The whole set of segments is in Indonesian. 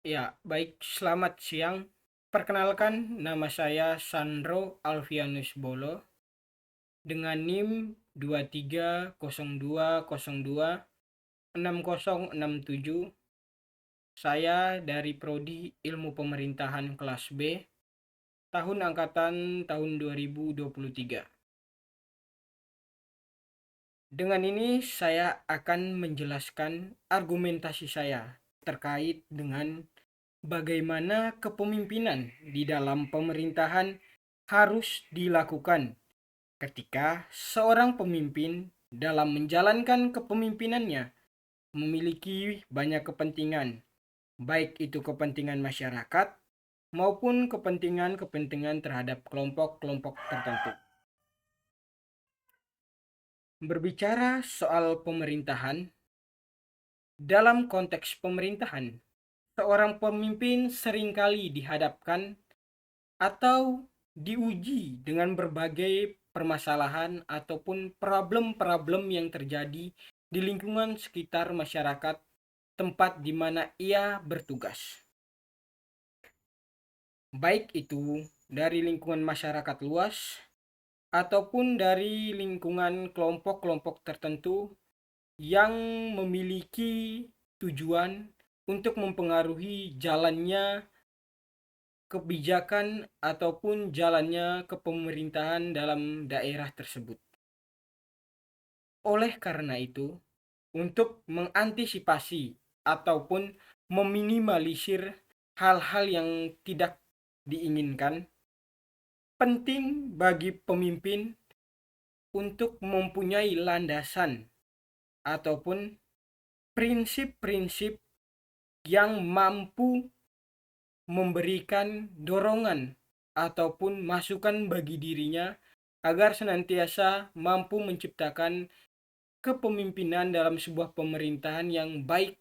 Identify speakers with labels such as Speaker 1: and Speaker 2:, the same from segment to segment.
Speaker 1: Ya, baik, selamat siang. Perkenalkan, nama saya Sandro Alfianus Bolo dengan NIM 2302026067. Saya dari Prodi Ilmu Pemerintahan kelas B, tahun angkatan tahun 2023. Dengan ini saya akan menjelaskan argumentasi saya terkait dengan bagaimana kepemimpinan di dalam pemerintahan harus dilakukan ketika seorang pemimpin dalam menjalankan kepemimpinannya memiliki banyak kepentingan, baik itu kepentingan masyarakat maupun kepentingan-kepentingan terhadap kelompok-kelompok tertentu. Berbicara soal pemerintahan, dalam konteks pemerintahan, seorang pemimpin seringkali dihadapkan atau diuji dengan berbagai permasalahan ataupun problem-problem yang terjadi di lingkungan sekitar masyarakat tempat di mana ia bertugas. Baik itu dari lingkungan masyarakat luas ataupun dari lingkungan kelompok-kelompok tertentu yang memiliki tujuan untuk mempengaruhi jalannya kebijakan ataupun jalannya kepemerintahan dalam daerah tersebut. Oleh karena itu, untuk mengantisipasi ataupun meminimalisir hal-hal yang tidak diinginkan, penting bagi pemimpin untuk mempunyai landasan ataupun prinsip-prinsip yang mampu memberikan dorongan ataupun masukan bagi dirinya agar senantiasa mampu menciptakan kepemimpinan dalam sebuah pemerintahan yang baik,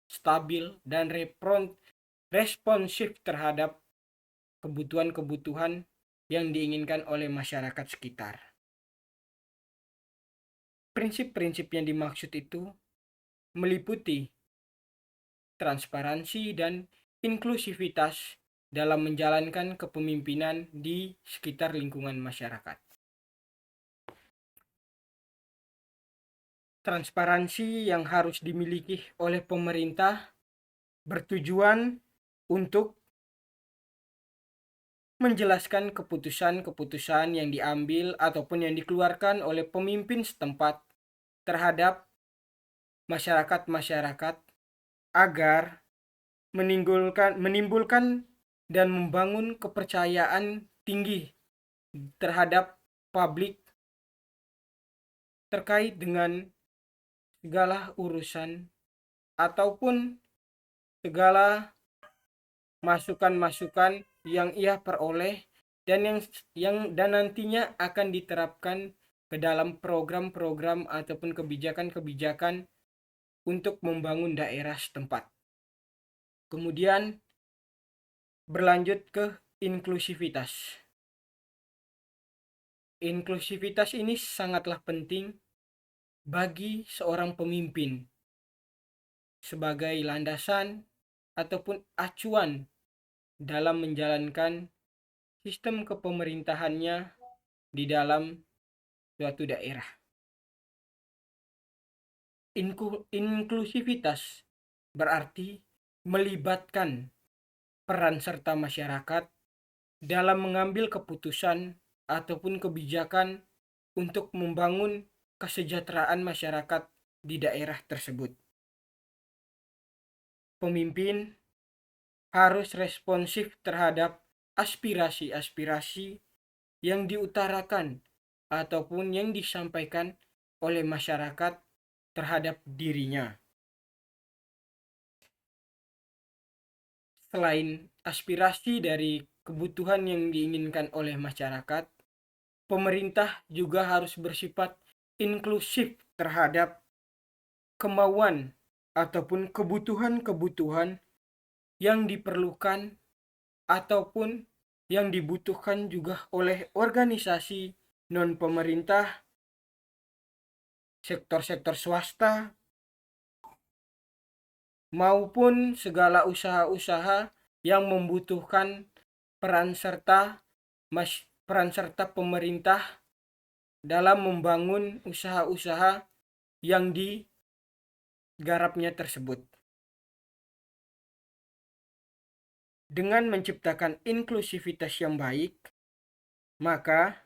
Speaker 1: stabil, dan responsif terhadap kebutuhan-kebutuhan yang diinginkan oleh masyarakat sekitar. Prinsip-prinsip yang dimaksud itu meliputi transparansi dan inklusivitas dalam menjalankan kepemimpinan di sekitar lingkungan masyarakat. Transparansi yang harus dimiliki oleh pemerintah bertujuan untuk menjelaskan keputusan-keputusan yang diambil ataupun yang dikeluarkan oleh pemimpin setempat terhadap masyarakat-masyarakat agar menimbulkan dan membangun kepercayaan tinggi terhadap publik terkait dengan segala urusan ataupun segala masukan-masukan yang ia peroleh dan nantinya akan diterapkan ke dalam program-program ataupun kebijakan-kebijakan untuk membangun daerah setempat. Kemudian berlanjut ke inklusivitas. Inklusivitas ini sangatlah penting bagi seorang pemimpin sebagai landasan ataupun acuan dalam menjalankan sistem kepemerintahannya di dalam suatu daerah. Inklusivitas berarti melibatkan peran serta masyarakat dalam mengambil keputusan ataupun kebijakan untuk membangun kesejahteraan masyarakat di daerah tersebut. Pemimpin harus responsif terhadap aspirasi-aspirasi yang diutarakan ataupun yang disampaikan oleh masyarakat terhadap dirinya. Selain aspirasi dari kebutuhan yang diinginkan oleh masyarakat, pemerintah juga harus bersifat inklusif terhadap kemauan ataupun kebutuhan-kebutuhan yang diperlukan ataupun yang dibutuhkan juga oleh organisasi non-pemerintah, sektor-sektor swasta, maupun segala usaha-usaha yang membutuhkan peran serta pemerintah dalam membangun usaha-usaha yang digarapnya tersebut. Dengan menciptakan inklusivitas yang baik, maka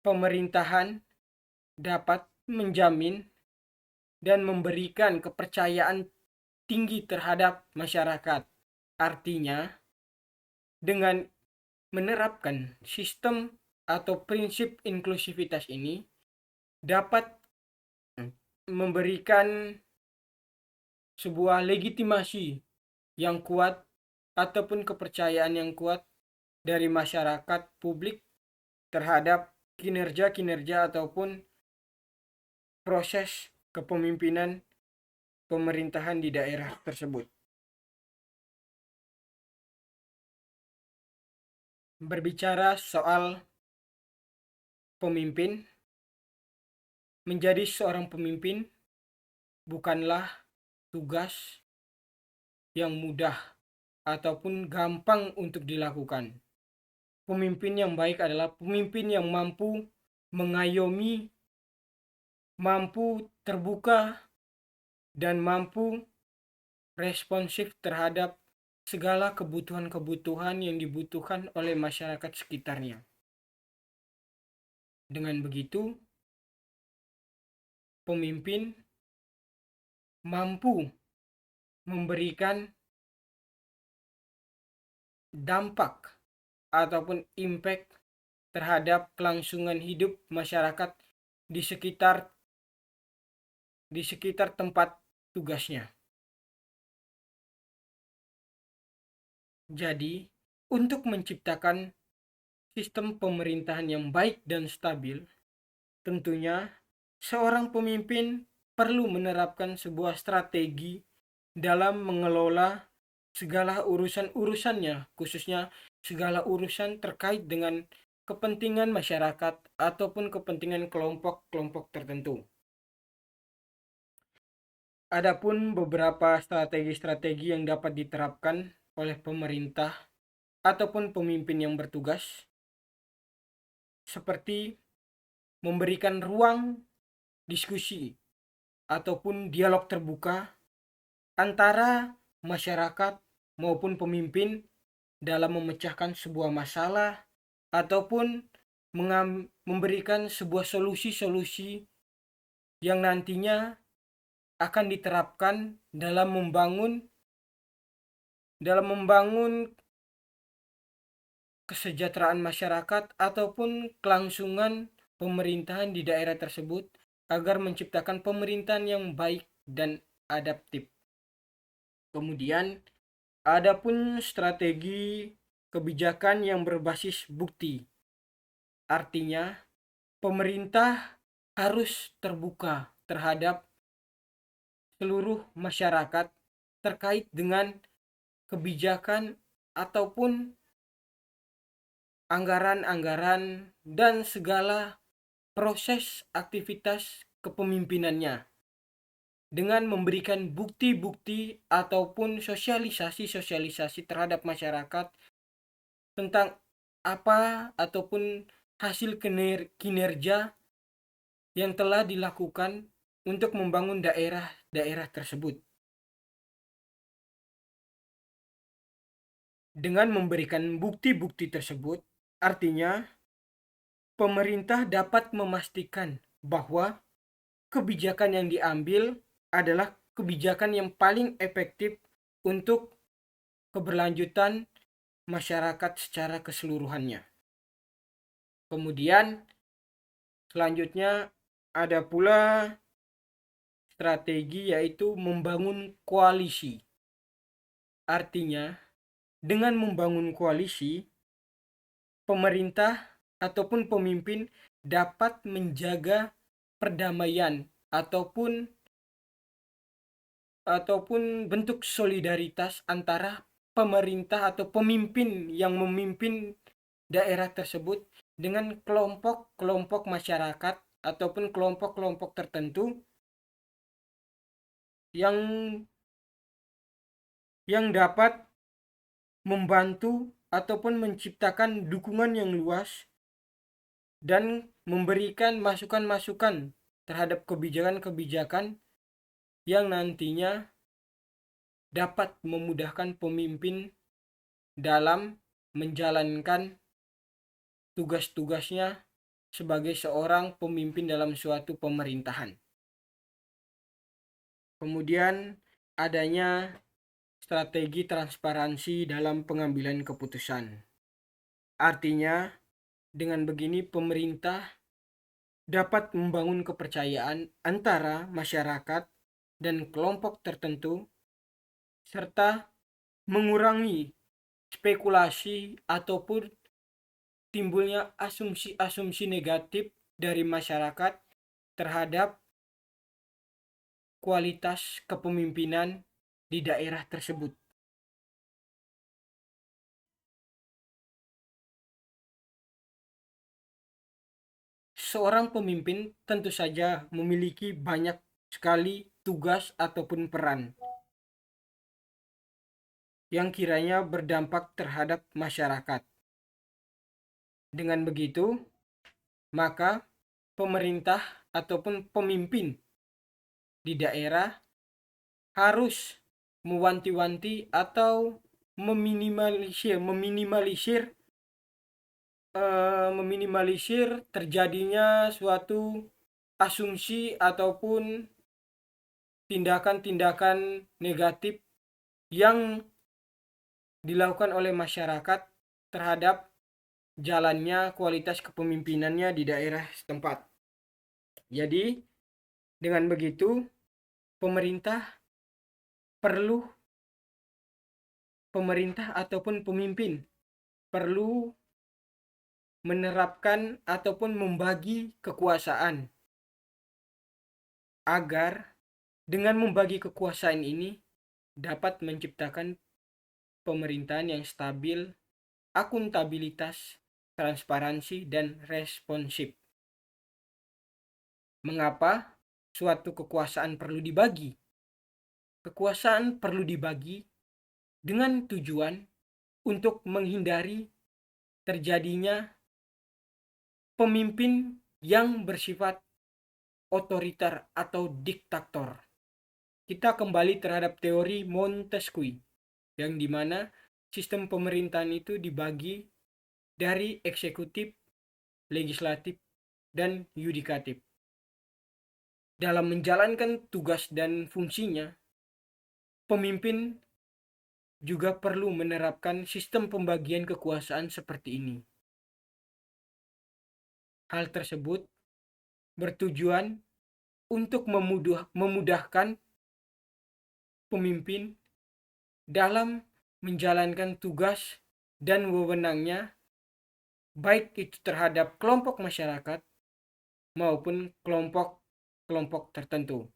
Speaker 1: pemerintahan dapat menjamin dan memberikan kepercayaan tinggi terhadap masyarakat. Artinya, dengan menerapkan sistem atau prinsip inklusivitas ini dapat memberikan sebuah legitimasi yang kuat ataupun kepercayaan yang kuat dari masyarakat publik terhadap kinerja-kinerja ataupun proses kepemimpinan pemerintahan di daerah tersebut. Berbicara soal pemimpin, menjadi seorang pemimpin bukanlah tugas yang mudah ataupun gampang untuk dilakukan. Pemimpin yang baik adalah pemimpin yang mampu mengayomi, mampu terbuka, dan mampu responsif terhadap segala kebutuhan-kebutuhan yang dibutuhkan oleh masyarakat sekitarnya. Dengan begitu, pemimpin mampu memberikan dampak ataupun impact terhadap kelangsungan hidup masyarakat di sekitar tempat tugasnya. Jadi, untuk menciptakan sistem pemerintahan yang baik dan stabil, tentunya seorang pemimpin perlu menerapkan sebuah strategi dalam mengelola segala urusan-urusannya, khususnya segala urusan terkait dengan kepentingan masyarakat ataupun kepentingan kelompok-kelompok tertentu. Adapun beberapa strategi-strategi yang dapat diterapkan oleh pemerintah ataupun pemimpin yang bertugas, seperti memberikan ruang diskusi ataupun dialog terbuka antara masyarakat maupun pemimpin dalam memecahkan sebuah masalah ataupun memberikan sebuah solusi-solusi yang nantinya akan diterapkan dalam membangun kesejahteraan masyarakat ataupun kelangsungan pemerintahan di daerah tersebut agar menciptakan pemerintahan yang baik dan adaptif. Kemudian, ada pun strategi kebijakan yang berbasis bukti. Artinya, pemerintah harus terbuka terhadap seluruh masyarakat terkait dengan kebijakan ataupun anggaran-anggaran dan segala proses aktivitas kepemimpinannya, dengan memberikan bukti-bukti ataupun sosialisasi terhadap masyarakat tentang apa ataupun hasil kinerja yang telah dilakukan untuk membangun daerah-daerah tersebut. Dengan memberikan bukti-bukti tersebut, artinya pemerintah dapat memastikan bahwa kebijakan yang diambil adalah kebijakan yang paling efektif untuk keberlanjutan masyarakat secara keseluruhannya. Kemudian selanjutnya ada pula strategi yaitu membangun koalisi. Artinya, dengan membangun koalisi, pemerintah ataupun pemimpin dapat menjaga perdamaian ataupun bentuk solidaritas antara pemerintah atau pemimpin yang memimpin daerah tersebut dengan kelompok-kelompok masyarakat ataupun kelompok-kelompok tertentu yang yang dapat membantu ataupun menciptakan dukungan yang luas dan memberikan masukan-masukan terhadap kebijakan-kebijakan yang nantinya dapat memudahkan pemimpin dalam menjalankan tugas-tugasnya sebagai seorang pemimpin dalam suatu pemerintahan. Kemudian adanya strategi transparansi dalam pengambilan keputusan. Artinya, dengan begini pemerintah dapat membangun kepercayaan antara masyarakat dan kelompok tertentu serta mengurangi spekulasi ataupun timbulnya asumsi-asumsi negatif dari masyarakat terhadap kualitas kepemimpinan di daerah tersebut. Seorang pemimpin tentu saja memiliki banyak sekali tugas ataupun peran yang kiranya berdampak terhadap masyarakat. Dengan begitu, maka pemerintah ataupun pemimpin di daerah harus mewanti-wanti atau meminimalisir terjadinya suatu asumsi ataupun tindakan-tindakan negatif yang dilakukan oleh masyarakat terhadap jalannya kualitas kepemimpinannya di daerah setempat. Jadi, dengan begitu, pemerintah ataupun pemimpin perlu menerapkan ataupun membagi kekuasaan agar dengan membagi kekuasaan ini dapat menciptakan pemerintahan yang stabil, akuntabilitas, transparansi, dan responsif. Mengapa suatu kekuasaan perlu dibagi? Kekuasaan perlu dibagi dengan tujuan untuk menghindari terjadinya pemimpin yang bersifat otoriter atau diktator. Kita kembali terhadap teori Montesquieu, yang dimana sistem pemerintahan itu dibagi dari eksekutif, legislatif, dan yudikatif. Dalam menjalankan tugas dan fungsinya, pemimpin juga perlu menerapkan sistem pembagian kekuasaan seperti ini. Hal tersebut bertujuan untuk memudahkan pemimpin dalam menjalankan tugas dan wewenangnya, baik itu terhadap kelompok masyarakat maupun kelompok tertentu.